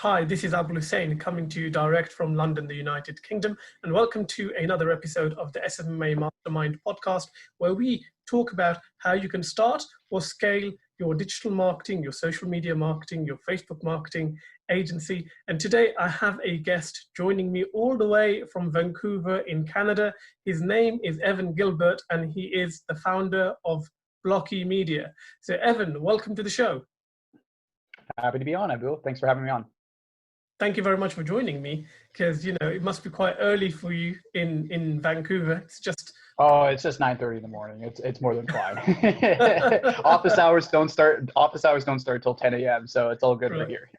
Hi, this is 𝗟R희𝗱𝗲𝗍 coming to you direct from London, the United Kingdom, and welcome to another episode of the SMA Mastermind podcast, where we talk about how you can start or scale your digital marketing, your social media marketing, your Facebook marketing agency. And today I have a guest joining me all the way from Vancouver in Canada. His name is Evan Gilbert, and he is the founder of 𝗟R희𝗱𝗲𝗍 Media. So Evan, welcome to the show. Happy to be on, Abdul. Thanks for having me on. Thank you very much for joining me, because it must be quite early for you in Vancouver. It's just 9:30 in the morning. It's more than fine. Office hours don't start till 10 a.m. So it's all good right here.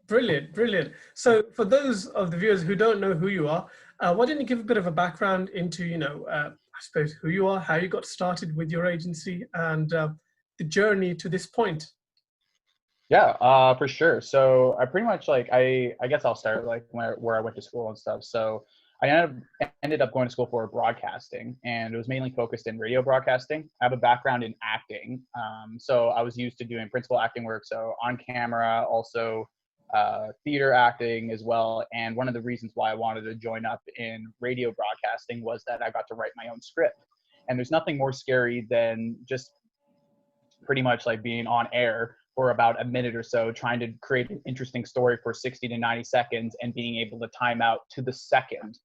Brilliant. So for those of the viewers who don't know who you are, why don't you give a bit of a background into I suppose who you are, how you got started with your agency, and the journey to this point. Yeah, for sure. So I pretty much I guess I'll start where I went to school and stuff. So I ended up going to school for broadcasting, and it was mainly focused in radio broadcasting. I have a background in acting. So I was used to doing principal acting work. So on camera, also theater acting as well. And one of the reasons why I wanted to join up in radio broadcasting was that I got to write my own script. And there's nothing more scary than just pretty much being on air for about a minute or so, trying to create an interesting story for 60 to 90 seconds and being able to time out to the second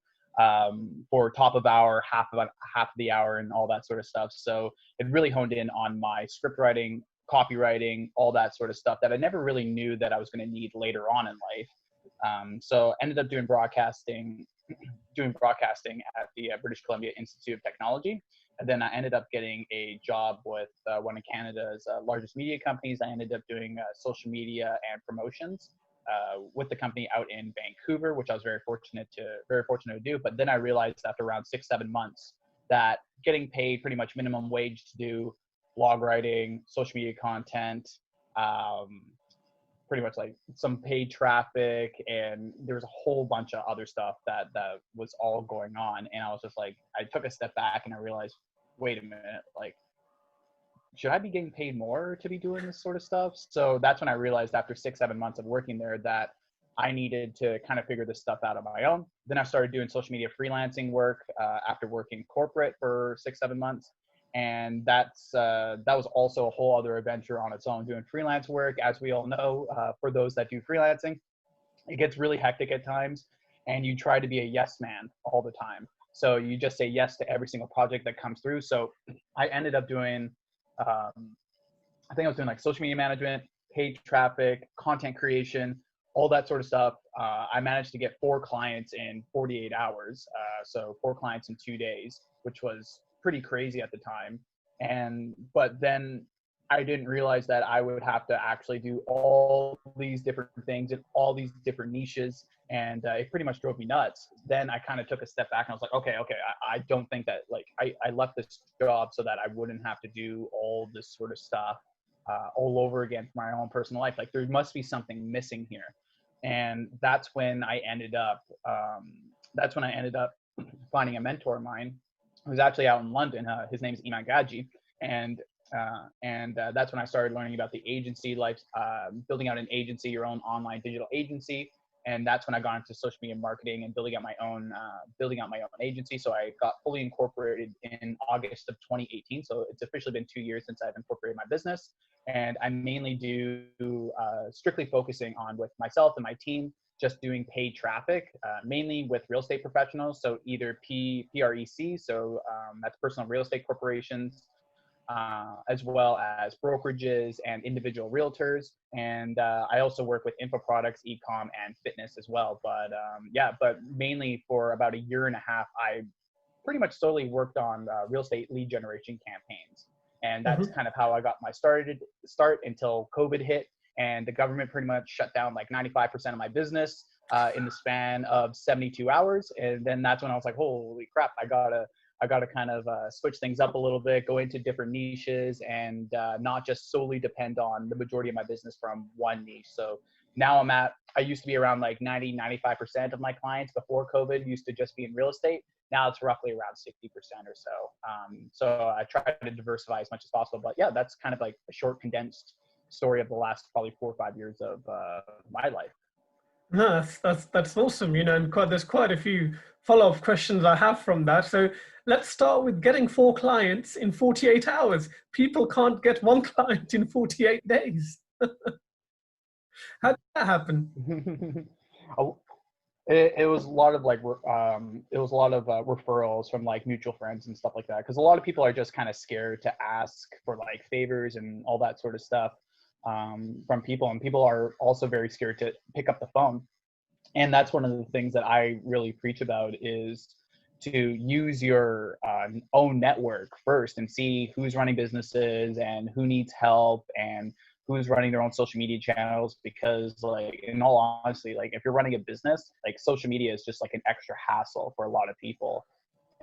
for top of hour, half of the hour, and all that sort of stuff. So it really honed in on my script writing, copywriting, all that sort of stuff that I never really knew that I was going to need later on in life. So ended up doing broadcasting at the British Columbia Institute of Technology. And then I ended up getting a job with one of Canada's largest media companies. I ended up doing social media and promotions with the company out in Vancouver, which I was very fortunate to do. But then I realized after around 6-7 months that getting paid pretty much minimum wage to do blog writing, social media content, pretty much some paid traffic, and there was a whole bunch of other stuff that was all going on. And I was just I took a step back and I realized, wait a minute, should I be getting paid more to be doing this sort of stuff? So that's when I realized after 6-7 months of working there that I needed to kind of figure this stuff out on my own. Then I started doing social media freelancing work after working corporate for 6-7 months. And that was also a whole other adventure on its own, doing freelance work. As we all know, for those that do freelancing, it gets really hectic at times, and you try to be a yes man all the time. So you just say yes to every single project that comes through. So I ended up doing, I think I was doing social media management, paid traffic, content creation, all that sort of stuff. I managed to get 4 clients in 48 hours. So 4 clients in 2 days, which was pretty crazy at the time. But then I didn't realize that I would have to actually do all these different things in all these different niches. And it pretty much drove me nuts. Then I kind of took a step back and I was like, okay, I don't think that I left this job so that I wouldn't have to do all this sort of stuff all over again for my own personal life. There must be something missing here. And that's when I ended up finding a mentor of mine who's actually out in London. His name is 𝗟R희𝗱𝗲𝗍𝗍, and that's when I started learning about the agency life, building out an agency, your own online digital agency. And that's when I got into social media marketing and building out my own agency. So I got fully incorporated in August of 2018. So it's officially been 2 years since I've incorporated my business. And I mainly do strictly focusing on, with myself and my team, just doing paid traffic, mainly with real estate professionals. So either PREC, so that's personal real estate corporations, as well as brokerages and individual realtors. And I also work with info products, e-com, and fitness as well. But mainly for about 1.5 years, I pretty much solely worked on real estate lead generation campaigns. And that's kind of how I got my start until COVID hit. And the government pretty much shut down 95% of my business in the span of 72 hours. And then that's when I was like, holy crap, I gotta kind of switch things up a little bit, go into different niches, and not just solely depend on the majority of my business from one niche. So now I used to be around 90-95% of my clients before COVID used to just be in real estate. Now it's roughly around 60% or so. So I try to diversify as much as possible. But yeah, that's kind of a short condensed story of the last probably 4 or 5 years of my life. No, that's awesome. And there's quite a few follow-up questions I have from that. So let's start with getting 4 clients in 48 hours. People can't get 1 client in 48 days. How did that happen? Oh, it was a lot of like it was a lot of referrals from like mutual friends and stuff like that, because a lot of people are just kind of scared to ask for like favors and all that sort of stuff from people, and people are also very scared to pick up the phone. And that's one of the things that I really preach about, is to use your own network first and see who's running businesses and who needs help and who's running their own social media channels. Because like, in all honesty, like if you're running a business, like social media is just like an extra hassle for a lot of people.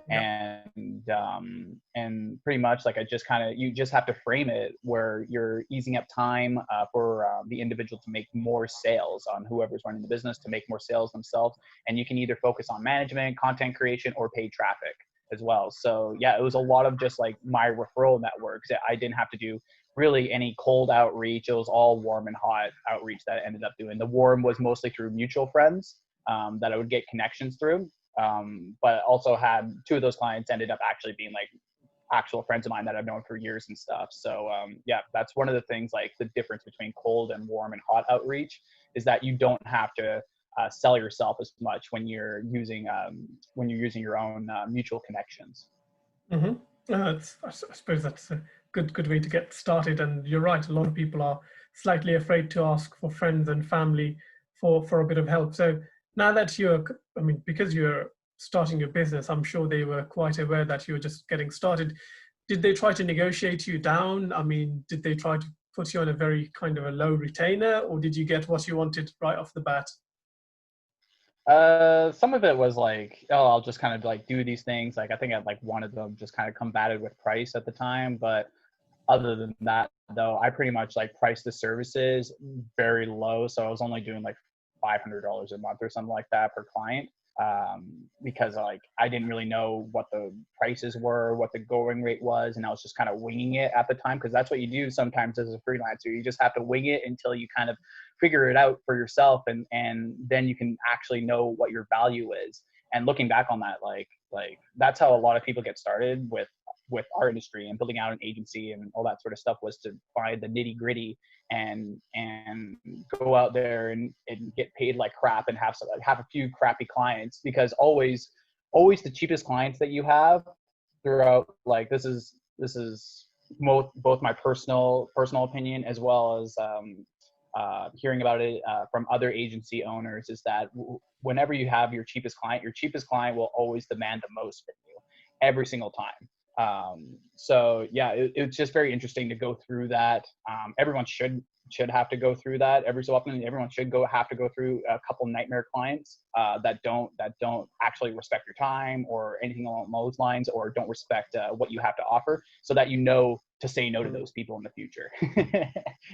Yeah. And pretty much like, I just kind of, you just have to frame it where you're easing up time for the individual to make more sales, on whoever's running the business to make more sales themselves. And you can either focus on management, content creation, or paid traffic as well. So yeah, it was a lot of just like my referral networks. I didn't have to do really any cold outreach. It was all warm and hot outreach that I ended up doing. The warm was mostly through mutual friends that I would get connections through. But also had 2 of those clients ended up actually being like actual friends of mine that I've known for years and stuff. So yeah, that's one of the things, like the difference between cold and warm and hot outreach, is that you don't have to sell yourself as much when you're using your own mutual connections. Mm-hmm. I suppose that's a good way to get started. And you're right, a lot of people are slightly afraid to ask for friends and family for a bit of help. So now that because you're starting your business, I'm sure they were quite aware that you were just getting started. Did they try to negotiate you down? I mean, did they try to put you on a very kind of a low retainer, or did you get what you wanted right off the bat? Some of it was like, oh, I'll just kind of like do these things. Like I think I like one of them just kind of combated with price at the time, but other than that, though, I pretty much like priced the services very low. So I was only doing like $500 a month or something like that per client. Because like I didn't really know what the prices were, what the going rate was, and I was just kind of winging it at the time, because that's what you do sometimes as a freelancer. You just have to wing it until you kind of figure it out for yourself, and then you can actually know what your value is. And looking back on that, like that's how a lot of people get started with our industry and building out an agency and all that sort of stuff, was to find the nitty gritty and go out there and get paid like crap and have a few crappy clients. Because always the cheapest clients that you have throughout, like this is both my personal opinion, as well as hearing about it from other agency owners, is that whenever you have your cheapest client will always demand the most from you every single time. So yeah, it's just very interesting to go through that. Everyone should have to go through that every so often. Everyone should have to go through a couple nightmare clients that don't actually respect your time or anything along those lines, or don't respect what you have to offer, so that you know to say no to those people in the future,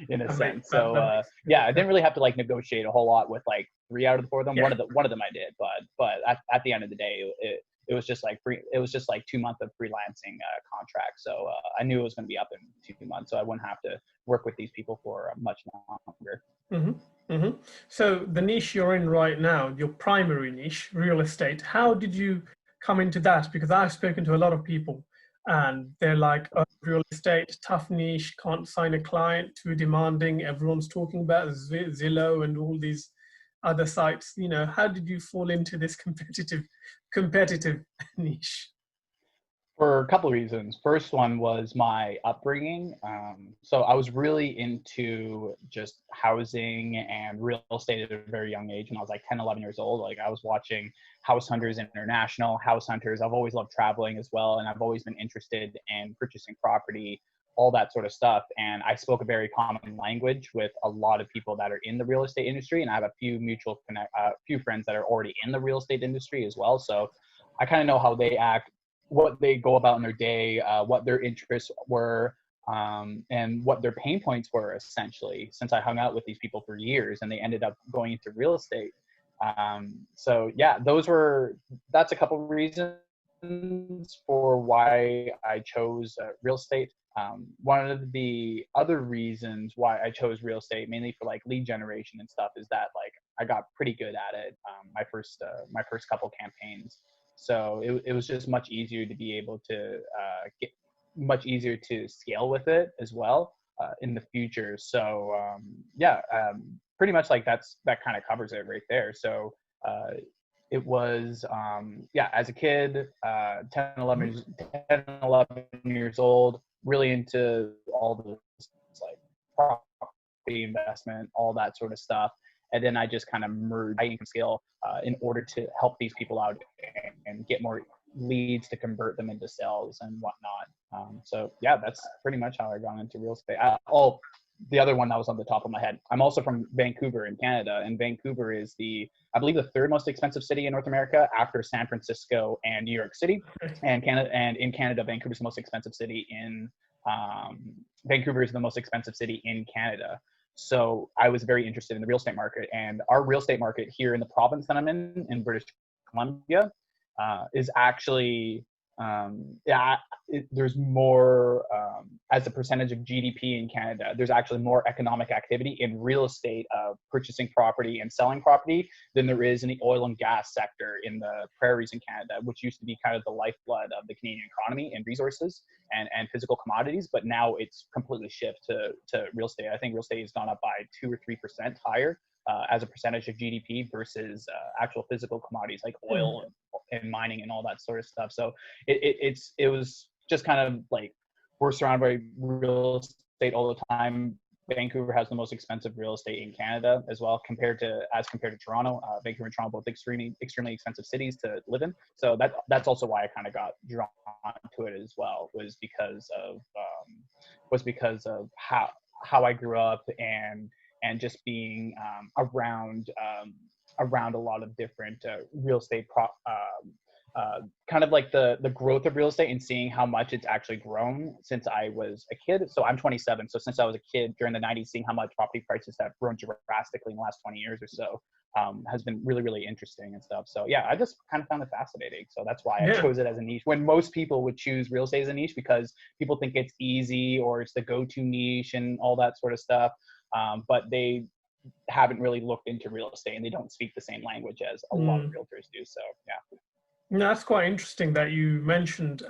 in a sense. So yeah, I didn't really have to like negotiate a whole lot with like 3 out of the 4 of them. Yeah. One of them I did, but at the end of the day, it was just like 2 months of freelancing contract. So I knew it was going to be up in 2 months, so I wouldn't have to work with these people for much longer. Mm-hmm. Mm-hmm. So the niche you're in right now, your primary niche, real estate, how did you come into that? Because I've spoken to a lot of people and they're like, oh, real estate, tough niche, can't sign a client, too demanding. Everyone's talking about Zillow and all these other sites. How did you fall into this competitive niche? For a couple of reasons. First one was my upbringing. So I was really into just housing and real estate at a very young age. When I was like 10, 11 years old, like I was watching House Hunters International, House Hunters. I've always loved traveling as well, and I've always been interested in purchasing property, all that sort of stuff. And I spoke a very common language with a lot of people that are in the real estate industry, and I have a few few friends that are already in the real estate industry as well. So I kind of know how they act, what they go about in their day, what their interests were, and what their pain points were, essentially, since I hung out with these people for years and they ended up going into real estate. So yeah, that's a couple of reasons for why I chose real estate. One of the other reasons why I chose real estate, mainly for like lead generation and stuff, is that like I got pretty good at it my first couple campaigns. So it was just much easier to be able to get much easier to scale with it as well in the future. So pretty much like that kind of covers it right there. So it was as a kid, 11 years old, really into all this like property investment, all that sort of stuff. And then I just kind of merged high income scale in order to help these people out and get more leads to convert them into sales and whatnot. So yeah, that's pretty much how I got into real estate. The other one that was on the top of my head, I'm also from Vancouver in Canada, and Vancouver is I believe the third most expensive city in North America after San Francisco and New York City. And in Canada, Vancouver is the most expensive city in Vancouver is the most expensive city in Canada. So I was very interested in the real estate market, and our real estate market here in the province that I'm in British Columbia, is actually there's more as a percentage of GDP in Canada. There's actually more economic activity in real estate, purchasing property and selling property, than there is in the oil and gas sector in the prairies in Canada, which used to be kind of the lifeblood of the Canadian economy and resources and physical commodities. But now it's completely shifted to real estate. I think real estate has gone up by 2 or 3% higher as a percentage of GDP versus actual physical commodities like oil and mining and all that sort of stuff. So it was just kind of like, we're surrounded by real estate all the time. Vancouver has the most expensive real estate in Canada as well, compared to Toronto. Vancouver and Toronto, both extremely expensive cities to live in. So that's also why I kind of got drawn to it as well, was because of how I grew up and just being around a lot of different real estate kind of like the growth of real estate, and seeing how much it's actually grown since I was a kid. So I'm 27. So since I was a kid during the 90s, seeing how much property prices have grown drastically in the last 20 years or so has been really, really interesting and stuff. So yeah, I just kind of found it fascinating. So that's why I chose it as a niche, when most people would choose real estate as a niche because people think it's easy or it's the go-to niche and all that sort of stuff. But they haven't really looked into real estate, and they don't speak the same language as a lot of realtors do. So yeah. No, that's quite interesting that you mentioned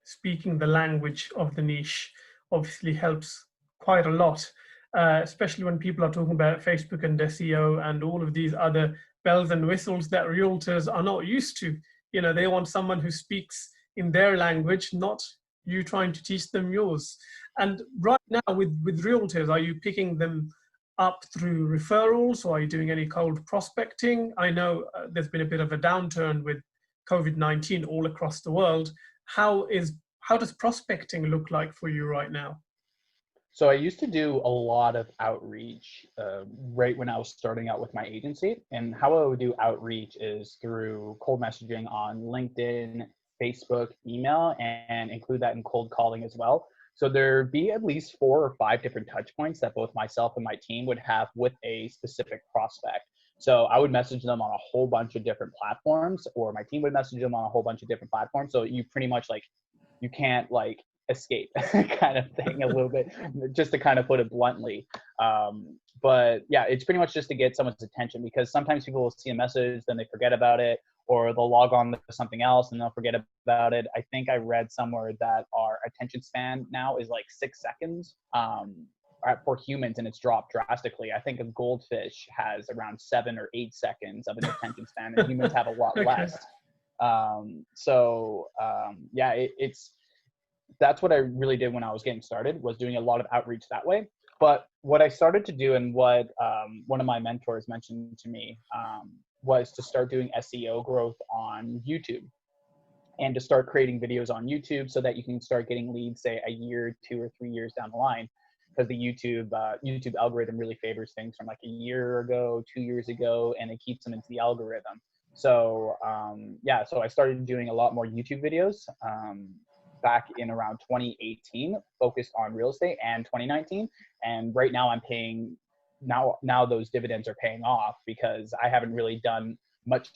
speaking the language of the niche obviously helps quite a lot, especially when people are talking about Facebook and SEO and all of these other bells and whistles that realtors are not used to. You know, they want someone who speaks in their language, not you trying to teach them yours. And right now with realtors, are you picking them up through referrals, or are you doing any cold prospecting? I know there's been a bit of a downturn with COVID-19 all across the world. How does prospecting look like for you right now? So I used to do a lot of outreach right when I was starting out with my agency. And how I would do outreach is through cold messaging on LinkedIn, Facebook, email, and include that in cold calling as well. So there'd be at least 4 or 5 different touch points that both myself and my team would have with a specific prospect. So I would message them on a whole bunch of different platforms, or my team would message them on a whole bunch of different platforms. So you pretty much like, you can't like escape kind of thing, a little bit, just to kind of put it bluntly. But yeah, it's pretty much just to get someone's attention, because sometimes people will see a message, then they forget about it, or they'll log on to something else and they'll forget about it. I think I read somewhere that our attention span now is like 6 seconds for humans, and it's dropped drastically. I think a goldfish has around 7 or 8 seconds of an attention span, and humans have a lot less. That's what I really did when I was getting started, was doing a lot of outreach that way. But what I started to do, and what one of my mentors mentioned to me, was to start doing SEO growth on YouTube, and to start creating videos on YouTube so that you can start getting leads, say a year, 2 or 3 years down the line. Because the YouTube algorithm really favors things from like a year ago, 2 years ago, and it keeps them into the algorithm. So so I started doing a lot more YouTube videos back in around 2018, focused on real estate, and 2019. And right now I'm paying, now those dividends are paying off, because I haven't really done much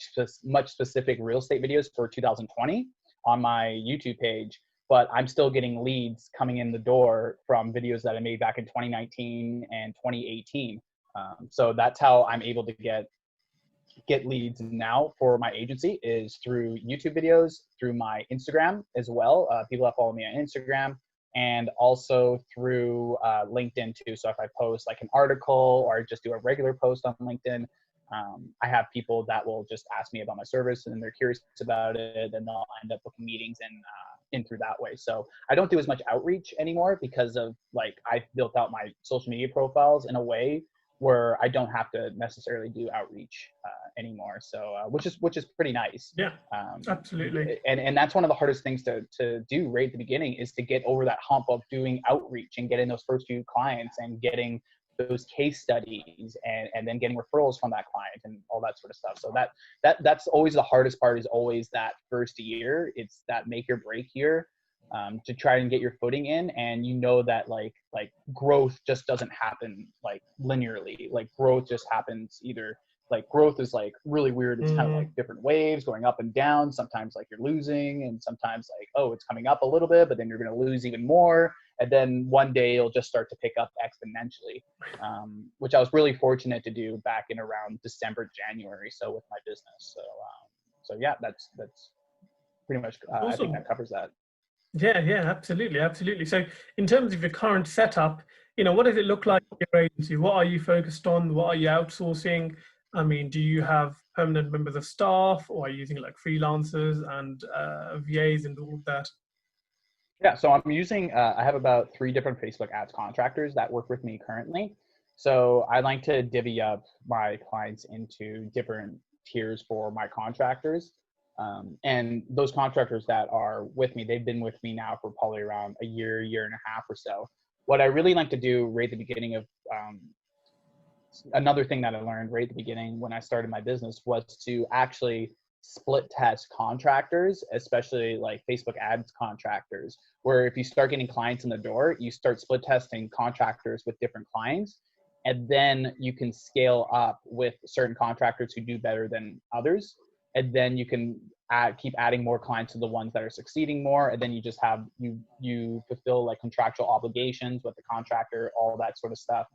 specific real estate videos for 2020 on my YouTube page. but I'm still getting leads coming in the door from videos that I made back in 2019 and 2018. So that's how I'm able to get leads now for my agency, is through YouTube videos, through my Instagram as well. People that follow me on Instagram, and also through LinkedIn too. So if I post like an article or I just do a regular post on LinkedIn, I have people that will just ask me about my service and they're curious about it, and they'll end up booking meetings in through that way. So I don't do as much outreach anymore because of like I've built out my social media profiles in a way where I don't have to necessarily do outreach anymore. So which is pretty nice. Yeah, absolutely. And that's one of the hardest things to do right at the beginning, is to get over that hump of doing outreach and getting those first few clients and getting those case studies and then getting referrals from that client and all that sort of stuff. So that's always the hardest part, is always that first year. It's that make or break year. To try and get your footing in, and you know that like growth just doesn't happen like linearly. Like growth just happens either, like growth is like really weird. It's kind of like different waves going up and down. Sometimes like you're losing, and sometimes like, oh, it's coming up a little bit, but then you're going to lose even more. And then one day it'll just start to pick up exponentially, which I was really fortunate to do back in around December, January. So with my business. So yeah, that's pretty much, Awesome. I think that covers that. Yeah, absolutely. So in terms of your current setup, what does it look like in your agency? What are you focused on? What are you outsourcing? I mean, do you have permanent members of staff, or are you using like freelancers and VAs and all of that? Yeah, so I'm using, I have about 3 different Facebook ads contractors that work with me currently. So I like to divvy up my clients into different tiers for my contractors. And those contractors that are with me, they've been with me now for probably around a year and a half or so. What I really like to do right at the beginning of, another thing that I learned right at the beginning when I started my business, was to actually split test contractors, especially like Facebook ads contractors, where if you start getting clients in the door, you start split testing contractors with different clients. And then you can scale up with certain contractors who do better than others. And then you can keep adding more clients to the ones that are succeeding more. And then you just have, you fulfill like contractual obligations with the contractor, all that sort of stuff,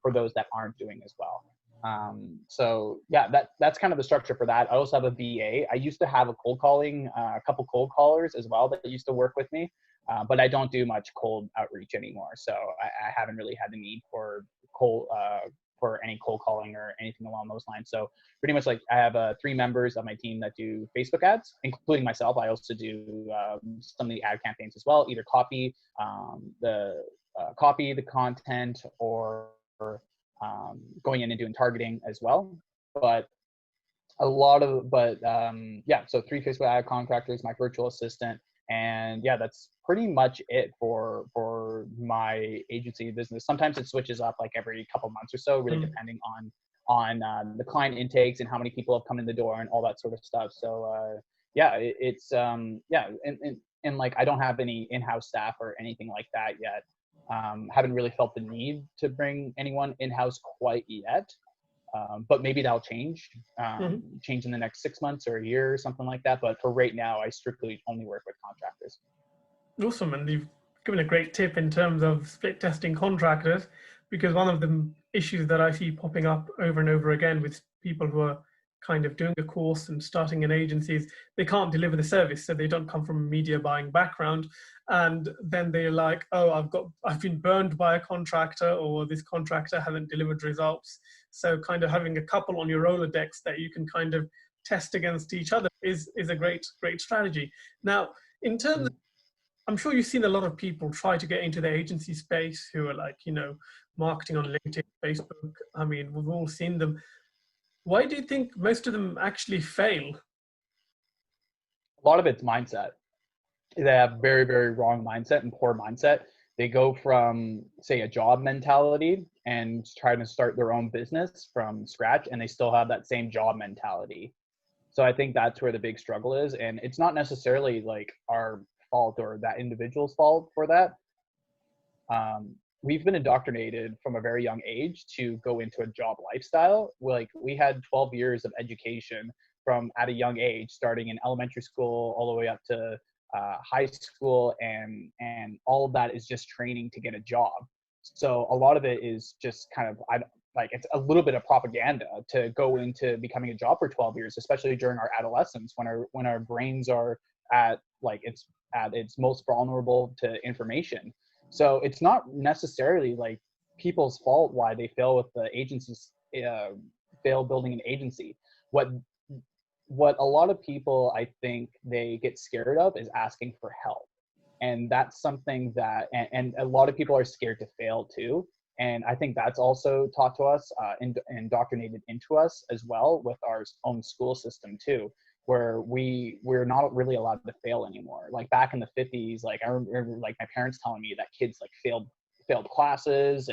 for those that aren't doing as well. So yeah, that's kind of the structure for that. I also have a VA. I used to have a couple cold callers as well that used to work with me. But I don't do much cold outreach anymore. So I haven't really had the need for any cold calling or anything along those lines. So pretty much like I have 3 members of my team that do Facebook ads, including myself. I also do some of the ad campaigns as well, either copy the content, or going in and doing targeting as well. But yeah, so 3 Facebook ad contractors, my virtual assistant, and yeah, that's pretty much it for my agency business. Sometimes it switches up like every couple months or so, really depending on the client intakes and how many people have come in the door and all that sort of stuff. So yeah, and like I don't have any in-house staff or anything like that yet. Haven't really felt the need to bring anyone in-house quite yet. But maybe that'll change in the next 6 months or a year or something like that. But for right now, I strictly only work with contractors. Awesome. And you've given a great tip in terms of split testing contractors, because one of the issues that I see popping up over and over again with people who are kind of doing a course and starting an agency is they can't deliver the service. So they don't come from a media buying background. And then they're like, oh, I've been burned by a contractor, or this contractor hasn't delivered results. So kind of having a couple on your Rolodex that you can kind of test against each other is a great strategy. Now, in terms of, I'm sure you've seen a lot of people try to get into the agency space who are like, marketing on LinkedIn, Facebook. I mean, we've all seen them. Why do you think most of them actually fail? A lot of it's mindset. They have very, very wrong mindset and poor mindset. They go from, say, a job mentality and trying to start their own business from scratch, and they still have that same job mentality. So I think that's where the big struggle is. And it's not necessarily like our fault or that individual's fault for that. We've been indoctrinated from a very young age to go into a job lifestyle. Like we had 12 years of education from at a young age, starting in elementary school all the way up to high school, and all of that is just training to get a job. So a lot of it is just kind of, like, it's a little bit of propaganda to go into becoming a job for 12 years, especially during our adolescence, when our brains are at its most vulnerable to information. So it's not necessarily like people's fault why they fail with the agencies, fail building an agency. What a lot of people, I think, they get scared of is asking for help. And that's something that, and a lot of people are scared to fail too. And I think that's also taught to us, indoctrinated into us as well with our own school system too, where we're not really allowed to fail anymore. Like back in the 50s, like I remember like my parents telling me that kids like failed classes,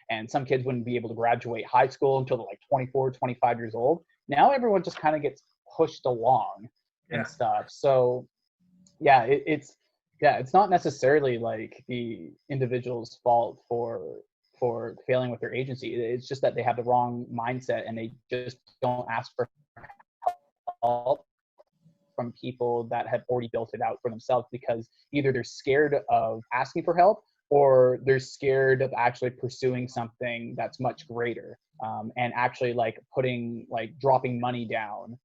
and some kids wouldn't be able to graduate high school until they're like 24, 25 years old. Now everyone just kind of gets pushed along and stuff. So yeah, it's not necessarily like the individual's fault for failing with their agency. It's just that they have the wrong mindset and they just don't ask for help from people that have already built it out for themselves, because either they're scared of asking for help or they're scared of actually pursuing something that's much greater, and actually like dropping money down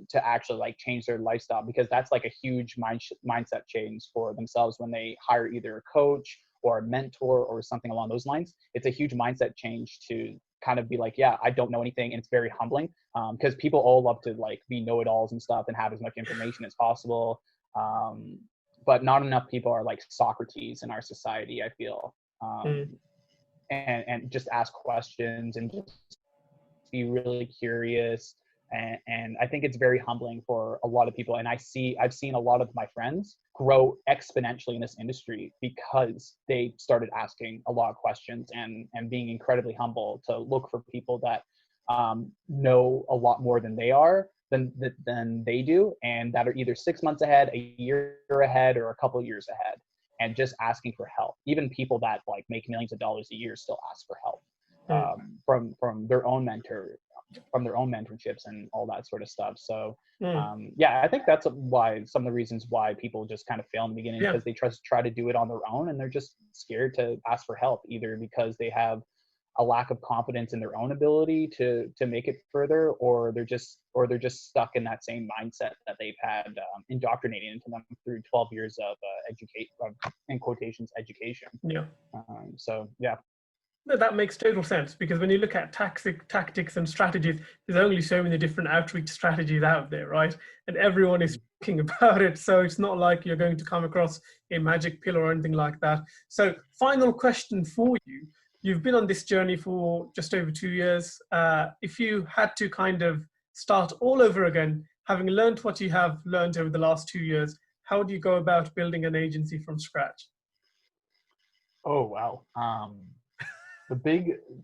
to actually like change their lifestyle, because that's like a huge mindset change for themselves when they hire either a coach or a mentor or something along those lines. It's a huge mindset change to kind of be like, yeah, I don't know anything. And it's very humbling, because people all love to like be know-it-alls and stuff and have as much information as possible. But not enough people are like Socrates in our society, I feel, and just ask questions and just be really curious. And I think it's very humbling for a lot of people. And I've seen a lot of my friends grow exponentially in this industry because they started asking a lot of questions and being incredibly humble to look for people that know a lot more than they are, than they do, and that are either 6 months ahead, a year ahead, or a couple of years ahead, and just asking for help. Even people that like make millions of dollars a year still ask for help from their own mentorships and all that sort of stuff. So yeah, I think that's why some of the reasons why people just kind of fail in the beginning, because they try to do it on their own and they're just scared to ask for help, either because they have a lack of confidence in their own ability to make it further, or they're just stuck in that same mindset that they've had indoctrinated into them through 12 years of in quotations education. So yeah. No, that makes total sense, because when you look at tactics and strategies, there's only so many different outreach strategies out there, right? And everyone is talking about it. So it's not like you're going to come across a magic pill or anything like that. So final question for you. You've been on this journey for just over 2 years. If you had to kind of start all over again, having learned what you have learned over the last 2 years, how do you go about building an agency from scratch? Oh, wow.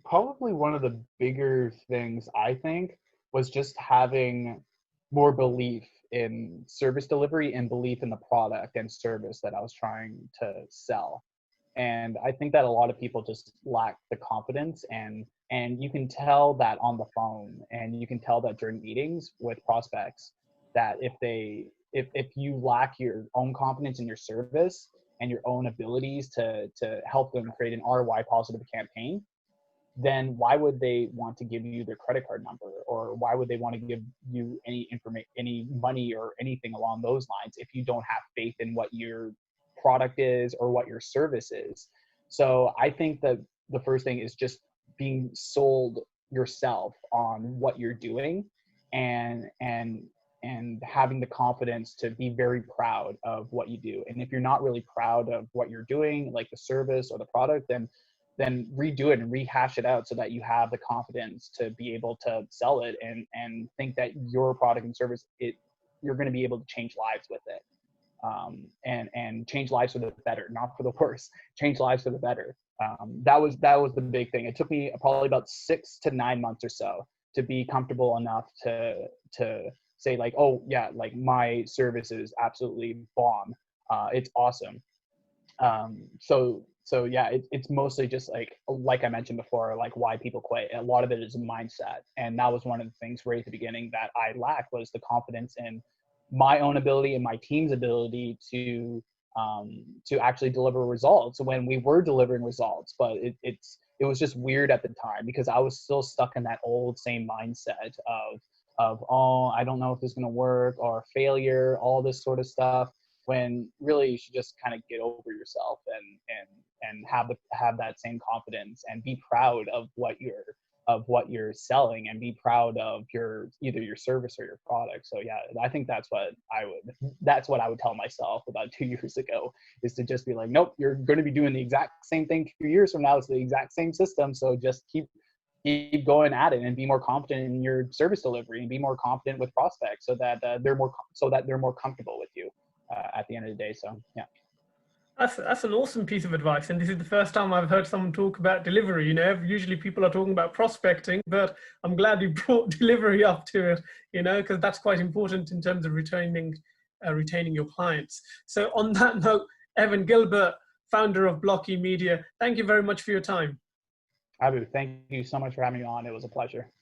Probably one of the bigger things, I think, was just having more belief in service delivery and belief in the product and service that I was trying to sell. And I think that a lot of people just lack the confidence, and you can tell that on the phone, and you can tell that during meetings with prospects, that if you lack your own confidence in your service and your own abilities to help them create an ROI positive campaign, then why would they want to give you their credit card number, or why would they want to give you any money or anything along those lines if you don't have faith in what your product is or what your service is? So I think that the first thing is just being sold yourself on what you're doing, and having the confidence to be very proud of what you do. And if you're not really proud of what you're doing, like the service or the product, then redo it and rehash it out so that you have the confidence to be able to sell it and think that your product and service, you're going to be able to change lives with it. And change lives for the better, not for the worse. Change lives for the better. That was the big thing. It took me probably about 6 to 9 months or so to be comfortable enough to say like, oh yeah, like my service is absolutely bomb. It's awesome. So yeah, it's mostly just like I mentioned before, like why people quit. A lot of it is a mindset, and that was one of the things right at the beginning that I lacked, was the confidence in my own ability and my team's ability to actually deliver results when we were delivering results. But it was just weird at the time because I was still stuck in that old same mindset of oh, I don't know if this is going to work, or failure, all this sort of stuff, when really you should just kind of get over yourself and have that same confidence and be proud of what you're selling, and be proud of either your service or your product. So yeah, I think that's what I would tell myself about 2 years ago, is to just be like, nope, you're going to be doing the exact same thing 2 years from now. It's the exact same system. So just keep going at it and be more confident in your service delivery, and be more confident with prospects so that they're more comfortable with you at the end of the day. So yeah. That's an awesome piece of advice, and this is the first time I've heard someone talk about delivery. You know, usually people are talking about prospecting, but I'm glad you brought delivery up to it. You know, because that's quite important in terms of retaining your clients. So on that note, Evan Gilbert, founder of 𝗟RHI Media, thank you very much for your time. Abu, thank you so much for having me on. It was a pleasure.